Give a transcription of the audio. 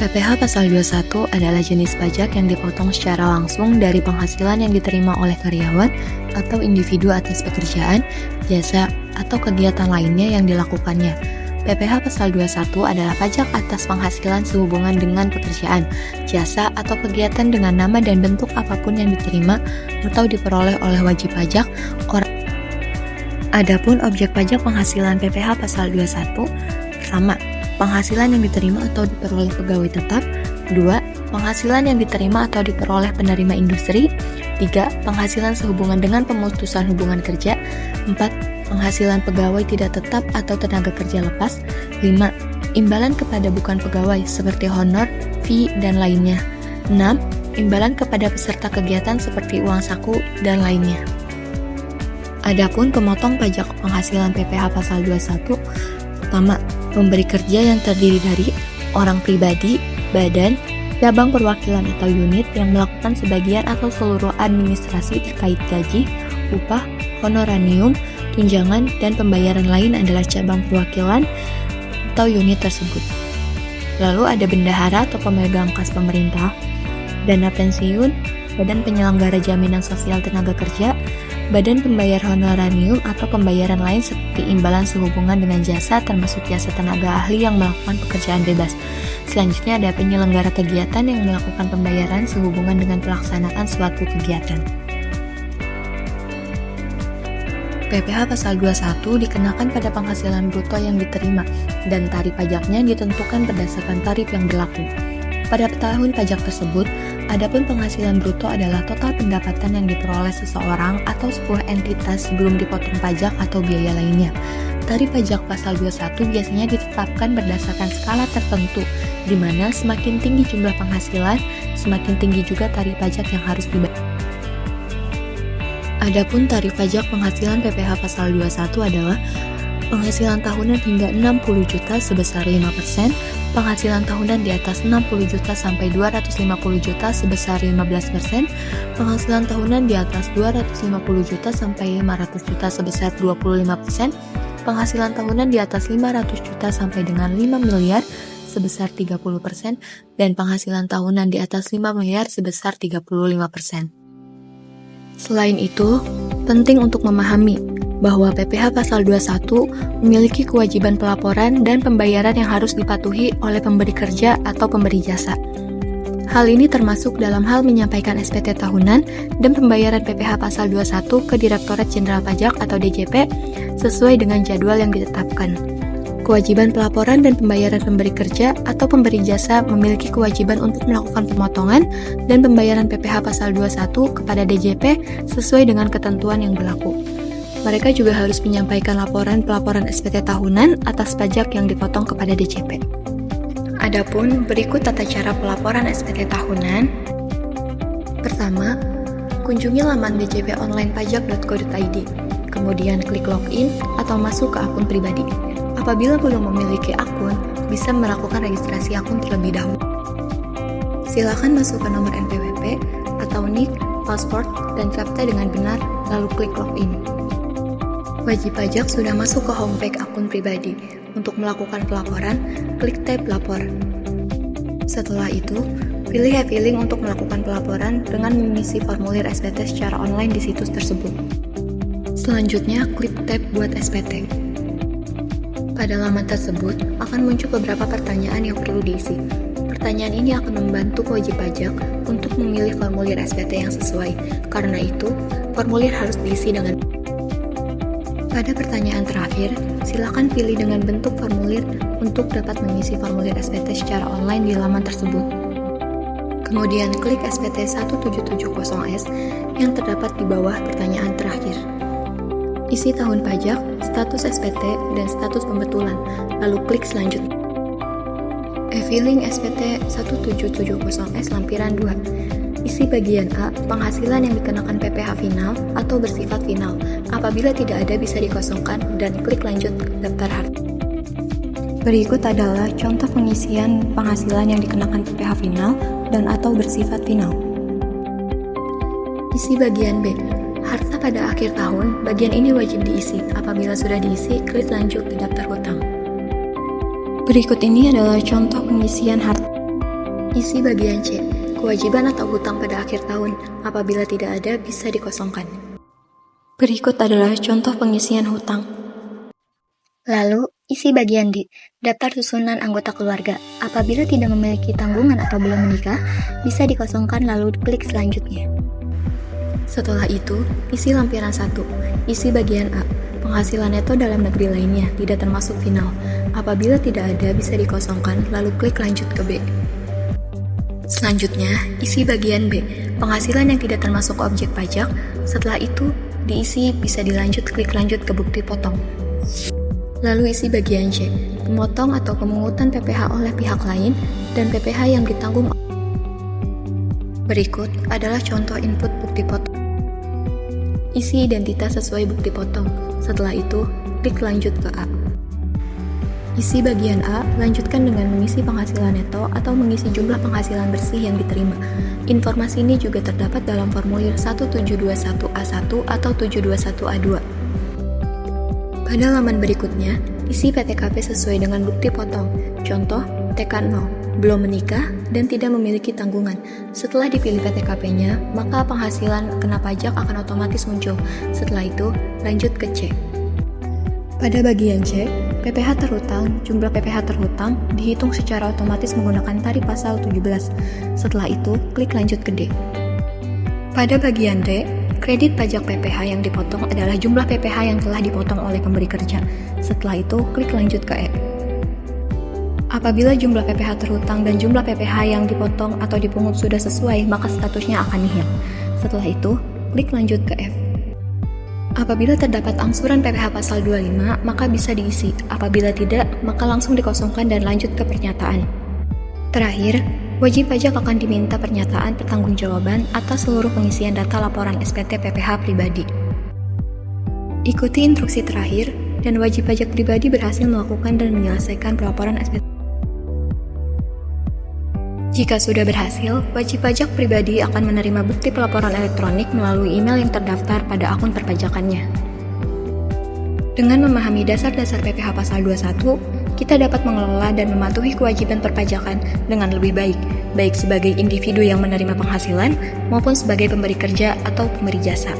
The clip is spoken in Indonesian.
PPh Pasal 21 adalah jenis pajak yang dipotong secara langsung dari penghasilan yang diterima oleh karyawan atau individu atas pekerjaan, jasa, atau kegiatan lainnya yang dilakukannya. PPh Pasal 21 adalah pajak atas penghasilan sehubungan dengan pekerjaan, jasa, atau kegiatan dengan nama dan bentuk apapun yang diterima atau diperoleh oleh wajib pajak orang. Adapun objek pajak penghasilan PPh Pasal 21 pertama, penghasilan yang diterima atau diperoleh pegawai tetap. 2. Penghasilan yang diterima atau diperoleh penerima industri. 3. Penghasilan sehubungan dengan pemutusan hubungan kerja. 4. Penghasilan pegawai tidak tetap atau tenaga kerja lepas. 5. Imbalan kepada bukan pegawai seperti honor, fee, dan lainnya. 6. Imbalan kepada peserta kegiatan seperti uang saku dan lainnya. Adapun pemotong pajak penghasilan PPh Pasal 21, pertama, pemberi kerja yang terdiri dari orang pribadi, badan, cabang perwakilan atau unit yang melakukan sebagian atau seluruh administrasi terkait gaji, upah, honorarium, tunjangan, dan pembayaran lain adalah cabang perwakilan atau unit tersebut. Lalu ada bendahara atau pemegang kas pemerintah, dana pensiun, badan penyelenggara jaminan sosial tenaga kerja, badan pembayar honorarium atau pembayaran lain seperti imbalan sehubungan dengan jasa termasuk jasa tenaga ahli yang melakukan pekerjaan bebas. Selanjutnya ada penyelenggara kegiatan yang melakukan pembayaran sehubungan dengan pelaksanaan suatu kegiatan. PPh Pasal 21 dikenakan pada penghasilan bruto yang diterima dan tarif pajaknya ditentukan berdasarkan tarif yang berlaku. Pada tahun pajak tersebut, adapun penghasilan bruto adalah total pendapatan yang diperoleh seseorang atau sebuah entitas sebelum dipotong pajak atau biaya lainnya. Tarif pajak Pasal 21 biasanya ditetapkan berdasarkan skala tertentu, di mana semakin tinggi jumlah penghasilan, semakin tinggi juga tarif pajak yang harus dibayar. Adapun tarif pajak penghasilan PPh Pasal 21 adalah penghasilan tahunan hingga 60 juta sebesar 5%, penghasilan tahunan di atas 60 juta sampai 250 juta sebesar 15%, penghasilan tahunan di atas 250 juta sampai 500 juta sebesar 25%, penghasilan tahunan di atas 500 juta sampai dengan 5 miliar sebesar 30%, dan penghasilan tahunan di atas 5 miliar sebesar 35%. Selain itu, penting untuk memahami bahwa PPh Pasal 21 memiliki kewajiban pelaporan dan pembayaran yang harus dipatuhi oleh pemberi kerja atau pemberi jasa. Hal ini termasuk dalam hal menyampaikan SPT tahunan dan pembayaran PPh Pasal 21 ke Direktorat Jenderal Pajak atau DJP sesuai dengan jadwal yang ditetapkan. Kewajiban pelaporan dan pembayaran pemberi kerja atau pemberi jasa memiliki kewajiban untuk melakukan pemotongan dan pembayaran PPh Pasal 21 kepada DJP sesuai dengan ketentuan yang berlaku. Mereka juga harus menyampaikan laporan-pelaporan SPT tahunan atas pajak yang dipotong kepada DJP. Adapun berikut tata cara pelaporan SPT tahunan. Pertama, kunjungi laman djponlinepajak.go.id, kemudian klik login atau masuk ke akun pribadi. Apabila belum memiliki akun, bisa melakukan registrasi akun terlebih dahulu. Silakan masukkan nomor NPWP atau NIK, paspor, dan CAPTCHA dengan benar, lalu klik login. Wajib pajak sudah masuk ke homepage akun pribadi. Untuk melakukan pelaporan, klik tab Lapor. Setelah itu, pilih e-filing untuk melakukan pelaporan dengan mengisi formulir SPT secara online di situs tersebut. Selanjutnya, klik tab Buat SPT. Pada laman tersebut, akan muncul beberapa pertanyaan yang perlu diisi. Pertanyaan ini akan membantu wajib pajak untuk memilih formulir SPT yang sesuai. Karena itu, formulir harus diisi dengan. Pada pertanyaan terakhir, silakan pilih dengan bentuk formulir untuk dapat mengisi formulir SPT secara online di laman tersebut. Kemudian klik SPT 1770S yang terdapat di bawah pertanyaan terakhir. Isi tahun pajak, status SPT, dan status pembetulan, lalu klik selanjutnya. E-filing SPT 1770S lampiran 2. Isi bagian A, penghasilan yang dikenakan PPh final atau bersifat final. Apabila tidak ada bisa dikosongkan dan klik lanjut ke daftar harta. Berikut adalah contoh pengisian penghasilan yang dikenakan PPh final dan atau bersifat final. Isi bagian B, harta pada akhir tahun, bagian ini wajib diisi. Apabila sudah diisi, klik lanjut ke daftar hutang. Berikut ini adalah contoh pengisian harta. Isi bagian C. Kewajiban atau hutang pada akhir tahun, apabila tidak ada bisa dikosongkan. Berikut adalah contoh pengisian hutang. Lalu, isi bagian D. Daftar susunan anggota keluarga. Apabila tidak memiliki tanggungan atau belum menikah, bisa dikosongkan lalu klik selanjutnya. Setelah itu, isi lampiran 1. Isi bagian A. Penghasilan neto dalam negeri lainnya, tidak termasuk final. Apabila tidak ada, bisa dikosongkan, lalu klik lanjut ke B. Selanjutnya, isi bagian B. Penghasilan yang tidak termasuk objek pajak. Setelah itu, diisi bisa dilanjut klik lanjut ke bukti potong. Lalu isi bagian C. Pemotong atau pemungutan PPh oleh pihak lain dan PPh yang ditanggung. Berikut adalah contoh input bukti potong. Isi identitas sesuai bukti potong. Setelah itu, klik lanjut ke A. Isi bagian A, lanjutkan dengan mengisi penghasilan neto atau mengisi jumlah penghasilan bersih yang diterima. Informasi ini juga terdapat dalam formulir 1721A1 atau 721A2. Pada halaman berikutnya, isi PTKP sesuai dengan bukti potong. Contoh, TK0, belum menikah dan tidak memiliki tanggungan. Setelah dipilih PTKP-nya, maka penghasilan kena pajak akan otomatis muncul. Setelah itu, lanjut ke C. Pada bagian C, PPh terhutang, jumlah PPh terhutang dihitung secara otomatis menggunakan tarif pasal 17. Setelah itu, klik lanjut ke D. Pada bagian D, kredit pajak PPh yang dipotong adalah jumlah PPh yang telah dipotong oleh pemberi kerja. Setelah itu, klik lanjut ke E. Apabila jumlah PPh terhutang dan jumlah PPh yang dipotong atau dipungut sudah sesuai, maka statusnya akan nihil. Setelah itu, klik lanjut ke F. Apabila terdapat angsuran PPh pasal 25, maka bisa diisi. Apabila tidak, maka langsung dikosongkan dan lanjut ke pernyataan. Terakhir, wajib pajak akan diminta pernyataan pertanggungjawaban atas seluruh pengisian data laporan SPT PPh pribadi. Ikuti instruksi terakhir, dan wajib pajak pribadi berhasil melakukan dan menyelesaikan pelaporan SPT. Jika sudah berhasil, wajib pajak pribadi akan menerima bukti pelaporan elektronik melalui email yang terdaftar pada akun perpajakannya. Dengan memahami dasar-dasar PPh pasal 21, kita dapat mengelola dan mematuhi kewajiban perpajakan dengan lebih baik, baik sebagai individu yang menerima penghasilan maupun sebagai pemberi kerja atau pemberi jasa.